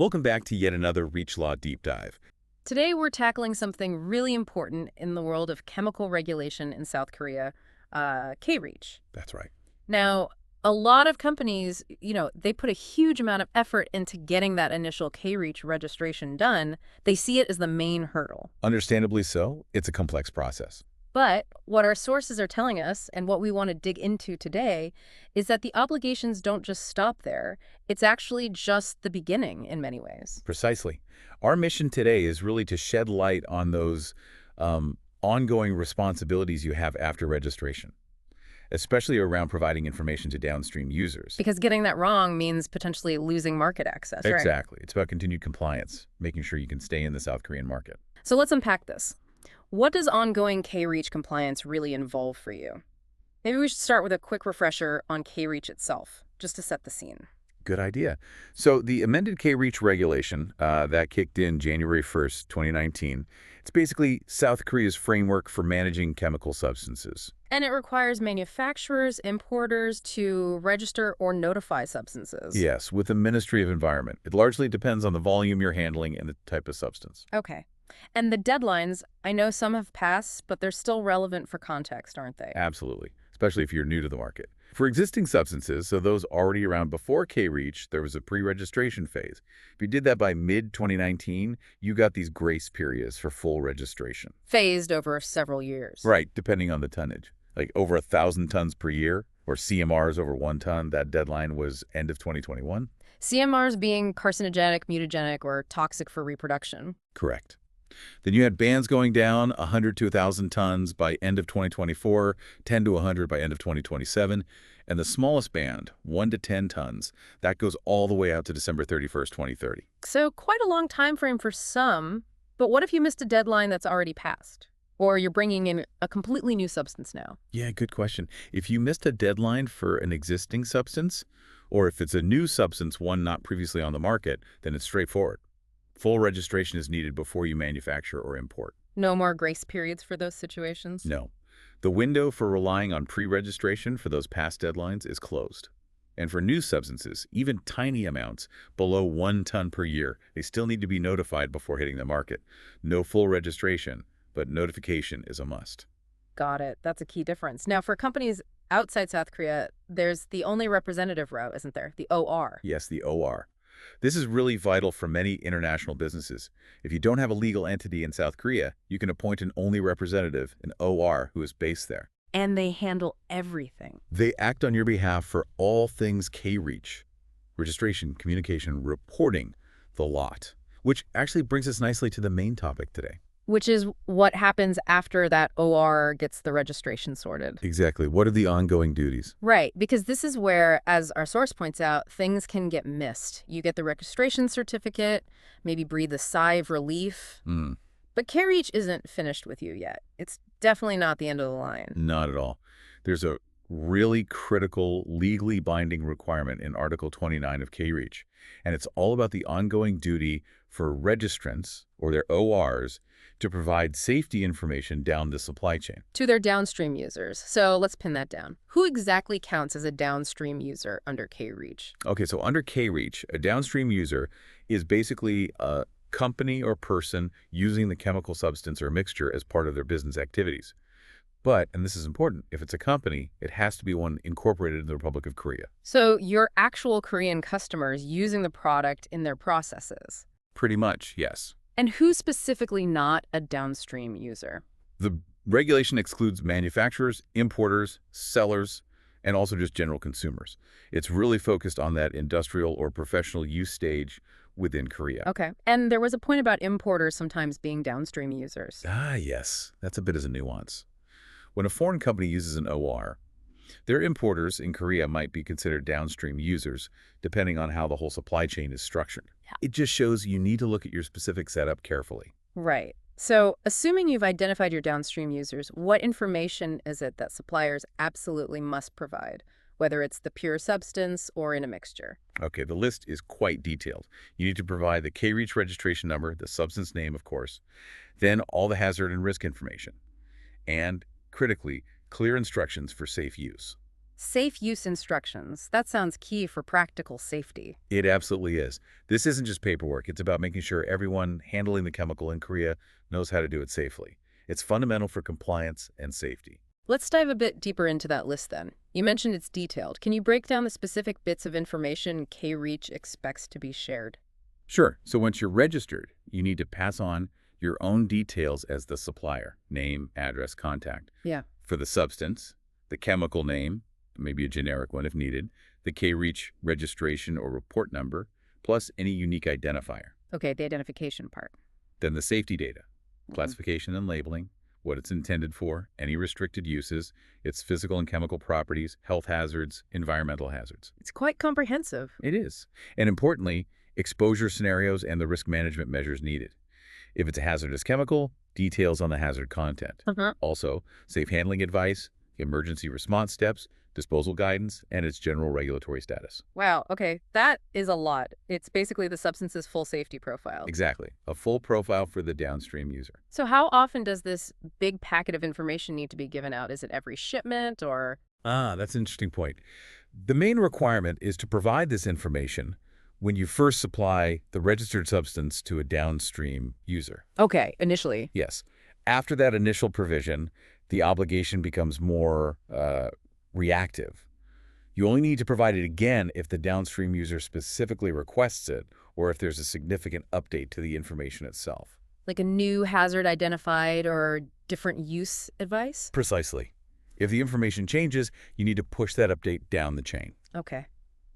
Welcome back to yet another REACHLaw Deep Dive. Today, we're tackling something really important in the world of chemical regulation in South Korea, K-REACH. That's right. Now, a lot of companies, they put a huge amount of effort into getting that initial K-REACH registration done. They see it as the main hurdle. Understandably so, it's a complex process. But what our sources are telling us, and what we want to dig into today, is that the obligations don't just stop there. It's actually just the beginning in many ways. Precisely. Our mission today is really to shed light on those ongoing responsibilities you have after registration, especially around providing information to downstream users. Because getting that wrong means potentially losing market access, right? Exactly. It's about continued compliance, making sure you can stay in the South Korean market. So let's unpack this. What does ongoing K-REACH compliance really involve for you? Maybe we should start with a quick refresher on K-REACH itself, just to set the scene. Good idea. So the amended K-REACH regulation that kicked in January 1st, 2019, it's basically South Korea's framework for managing chemical substances. And it requires manufacturers, importers to register or notify substances. Yes, with the Ministry of Environment. It largely depends on the volume you're handling and the type of substance. Okay. And the deadlines, I know some have passed, but they're still relevant for context, aren't they? Absolutely, especially if you're new to the market. For existing substances, so those already around before K-REACH, there was a pre-registration phase. If you did that by mid-2019, you got these grace periods for full registration. Phased over several years. Right, depending on the tonnage. Like over 1,000 tons per year, or CMRs over 1 ton, that deadline was end of 2021. CMRs being carcinogenic, mutagenic, or toxic for reproduction. Correct. Then you had bands going down 100 to 1,000 tons by end of 2024, 10 to 100 by end of 2027, and the smallest band, 1 to 10 tons, that goes all the way out to December 31st, 2030. So quite a long time frame for some, but what if you missed a deadline that's already passed? Or you're bringing in a completely new substance now? Yeah, good question. If you missed a deadline for an existing substance, or if it's a new substance, one not previously on the market, then it's straightforward. Full registration is needed before you manufacture or import. No more grace periods for those situations? No. The window for relying on pre-registration for those past deadlines is closed. And for new substances, even tiny amounts below 1 ton per year, they still need to be notified before hitting the market. No full registration, but notification is a must. Got it. That's a key difference. Now, for companies outside South Korea, there's the only representative route, isn't there? The OR. Yes, the OR. This is really vital for many international businesses. If you don't have a legal entity in South Korea, you can appoint an only representative, an OR, who is based there. And they handle everything. They act on your behalf for all things K-REACH. Registration, communication, reporting, the lot. Which actually brings us nicely to the main topic today. Which is what happens after that OR gets the registration sorted. Exactly. What are the ongoing duties? Right, because this is where, as our source points out, things can get missed. You get the registration certificate, maybe breathe a sigh of relief. But K-REACH isn't finished with you yet. It's definitely not the end of the line. Not at all. There's a really critical, legally binding requirement in Article 29 of K-REACH, and it's all about the ongoing duty for registrants, or their ORs, to provide safety information down the supply chain. To their downstream users. So let's pin that down. Who exactly counts as a downstream user under K-REACH? Okay, so under K-REACH, a downstream user is basically a company or person using the chemical substance or mixture as part of their business activities. But, and this is important, if it's a company, it has to be one incorporated in the Republic of Korea. So your actual Korean customers using the product in their processes? Pretty much, yes. And who's specifically not a downstream user? The regulation excludes manufacturers, importers, sellers, and also just general consumers. It's really focused on that industrial or professional use stage within Korea. Okay. And there was a point about importers sometimes being downstream users. Ah, yes. That's a bit as a nuance. When a foreign company uses an OR, their importers in Korea might be considered downstream users, depending on how the whole supply chain is structured. Yeah. It just shows you need to look at your specific setup carefully. Right. So assuming you've identified your downstream users, what information is it that suppliers absolutely must provide, whether it's the pure substance or in a mixture? Okay, the list is quite detailed. You need to provide the K-REACH registration number, the substance name, of course, then all the hazard and risk information, and, critically, clear instructions for safe use. Safe use instructions. That sounds key for practical safety. It absolutely is. This isn't just paperwork. It's about making sure everyone handling the chemical in Korea knows how to do it safely. It's fundamental for compliance and safety. Let's dive a bit deeper into that list then. You mentioned it's detailed. Can you break down the specific bits of information K-REACH expects to be shared? Sure. So once you're registered, you need to pass on your own details as the supplier, name, address, contact. Yeah. For the substance, the chemical name, maybe a generic one if needed, the K-REACH registration or report number, plus any unique identifier. Okay, the identification part. Then the safety data, classification and labeling, what it's intended for, any restricted uses, its physical and chemical properties, health hazards, environmental hazards. It's quite comprehensive. It is. And importantly, exposure scenarios and the risk management measures needed. If it's a hazardous chemical, details on the hazard content. Also, safe handling advice, emergency response steps, disposal guidance, and its general regulatory status. Wow, okay, that is a lot. It's basically the substance's full safety profile. Exactly. A full profile for the downstream user. So how often does this big packet of information need to be given out? Is it every shipment or? That's an interesting point. The main requirement is to provide this information when you first supply the registered substance to a downstream user. Okay, initially. Yes. After that initial provision, the obligation becomes more reactive. You only need to provide it again if the downstream user specifically requests it or if there's a significant update to the information itself. Like a new hazard identified or different use advice? Precisely. If the information changes, you need to push that update down the chain. Okay.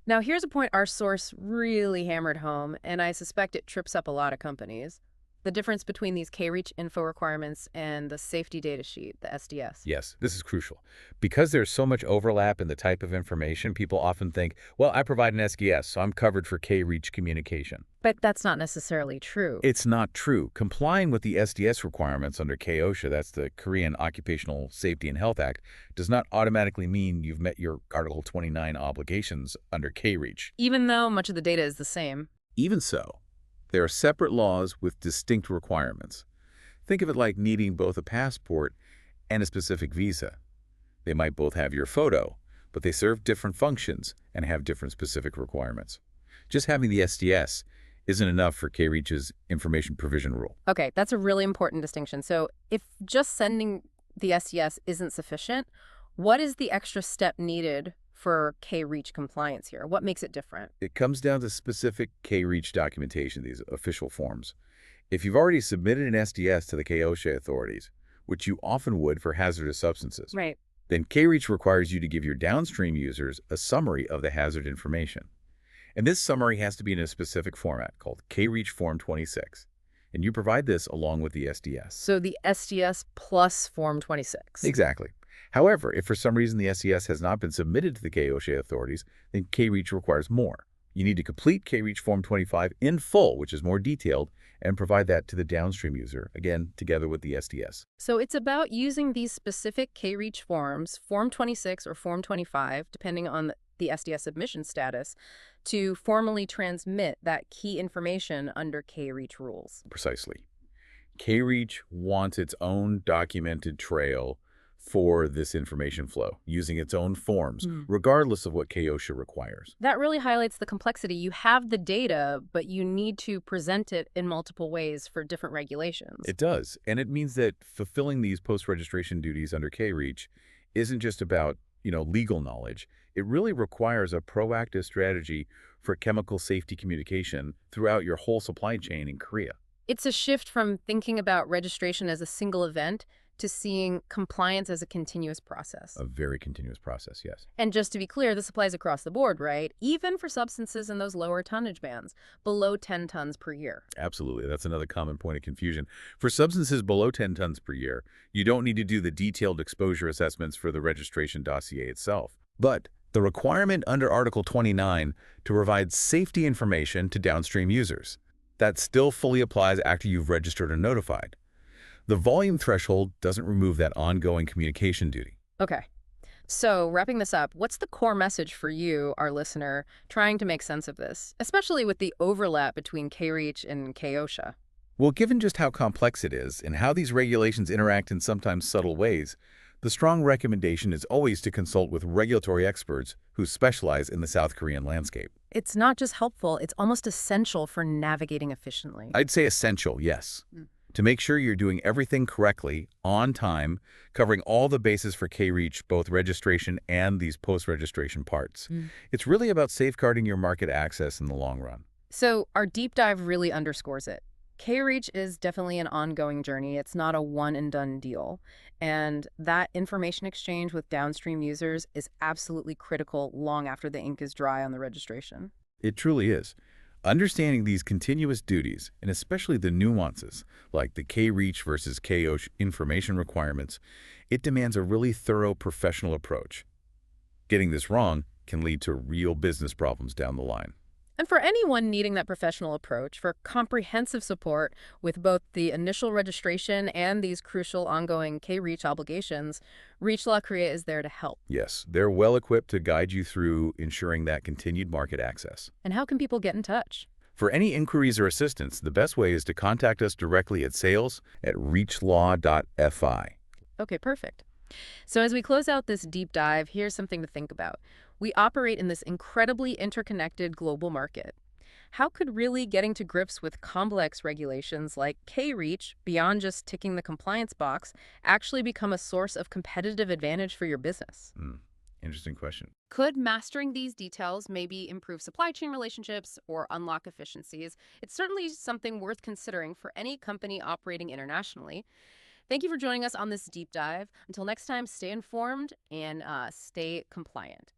Now, here's a point our source really hammered home, and I suspect it trips up a lot of companies. The difference between these K-REACH info requirements and the safety data sheet, the SDS. Yes, this is crucial. Because there's so much overlap in the type of information, people often think, well, I provide an SDS, so I'm covered for K-REACH communication. But that's not necessarily true. It's not true. Complying with the SDS requirements under K-OSHA, that's the Korean Occupational Safety and Health Act, does not automatically mean you've met your Article 29 obligations under K-REACH. Even though much of the data is the same. Even so, there are separate laws with distinct requirements. Think of it like needing both a passport and a specific visa. They might both have your photo, but they serve different functions and have different specific requirements. Just having the SDS isn't enough for K-REACH's information provision rule. Okay, that's a really important distinction. So if just sending the SDS isn't sufficient, what is the extra step needed for K-REACH compliance here? What makes it different? It comes down to specific K-REACH documentation, these official forms. If you've already submitted an SDS to the K-OSHA authorities, which you often would for hazardous substances, Right. then K-REACH requires you to give your downstream users a summary of the hazard information. And this summary has to be in a specific format called K-REACH Form 26. And you provide this along with the SDS. So the SDS plus Form 26. Exactly. However, if for some reason the SDS has not been submitted to the K-OSHA authorities, then K-REACH requires more. You need to complete K-REACH Form 25 in full, which is more detailed, and provide that to the downstream user, again, together with the SDS. So it's about using these specific K-REACH forms, Form 26 or Form 25, depending on the SDS submission status, to formally transmit that key information under K-REACH rules. Precisely. K-REACH wants its own documented trail for this information flow, using its own forms, regardless of what K-OSHA requires. That really highlights the complexity. You have the data, but you need to present it in multiple ways for different regulations. It does, and it means that fulfilling these post-registration duties under K-REACH isn't just about, legal knowledge. It really requires a proactive strategy for chemical safety communication throughout your whole supply chain in Korea. It's a shift from thinking about registration as a single event to seeing compliance as a continuous process. A very continuous process, yes. And just to be clear, this applies across the board, right? Even for substances in those lower tonnage bands, below 10 tons per year. Absolutely. That's another common point of confusion. For substances below 10 tons per year, you don't need to do the detailed exposure assessments for the registration dossier itself. But the requirement under Article 29 to provide safety information to downstream users, that still fully applies after you've registered or notified. The volume threshold doesn't remove that ongoing communication duty. Okay. So wrapping this up, what's the core message for you, our listener, trying to make sense of this, especially with the overlap between K-REACH and K-OSHA? Well, given just how complex it is and how these regulations interact in sometimes subtle ways, The strong recommendation is always to consult with regulatory experts who specialize in the South Korean landscape. It's not just helpful, it's almost essential for navigating efficiently. I'd say essential, yes. To make sure you're doing everything correctly, on time, covering all the bases for K-REACH, both registration and these post-registration parts. It's really about safeguarding your market access in the long run. So our deep dive really underscores it. K-REACH is definitely an ongoing journey. It's not a one-and-done deal. And that information exchange with downstream users is absolutely critical long after the ink is dry on the registration. It truly is. Understanding these continuous duties, and especially the nuances, like the K-REACH versus K-OSHA information requirements, it demands a really thorough professional approach. Getting this wrong can lead to real business problems down the line. And for anyone needing that professional approach, for comprehensive support with both the initial registration and these crucial ongoing K-REACH obligations, REACHLaw Korea is there to help. Yes, they're well equipped to guide you through ensuring that continued market access. And how can people get in touch? For any inquiries or assistance, the best way is to contact us directly at sales@reachlaw.fi. Okay, perfect. So as we close out this deep dive, here's something to think about. We operate in this incredibly interconnected global market. How could really getting to grips with complex regulations like K-REACH, beyond just ticking the compliance box, actually become a source of competitive advantage for your business? Interesting question. Could mastering these details maybe improve supply chain relationships or unlock efficiencies? It's certainly something worth considering for any company operating internationally. Thank you for joining us on this deep dive. Until next time, stay informed and stay compliant.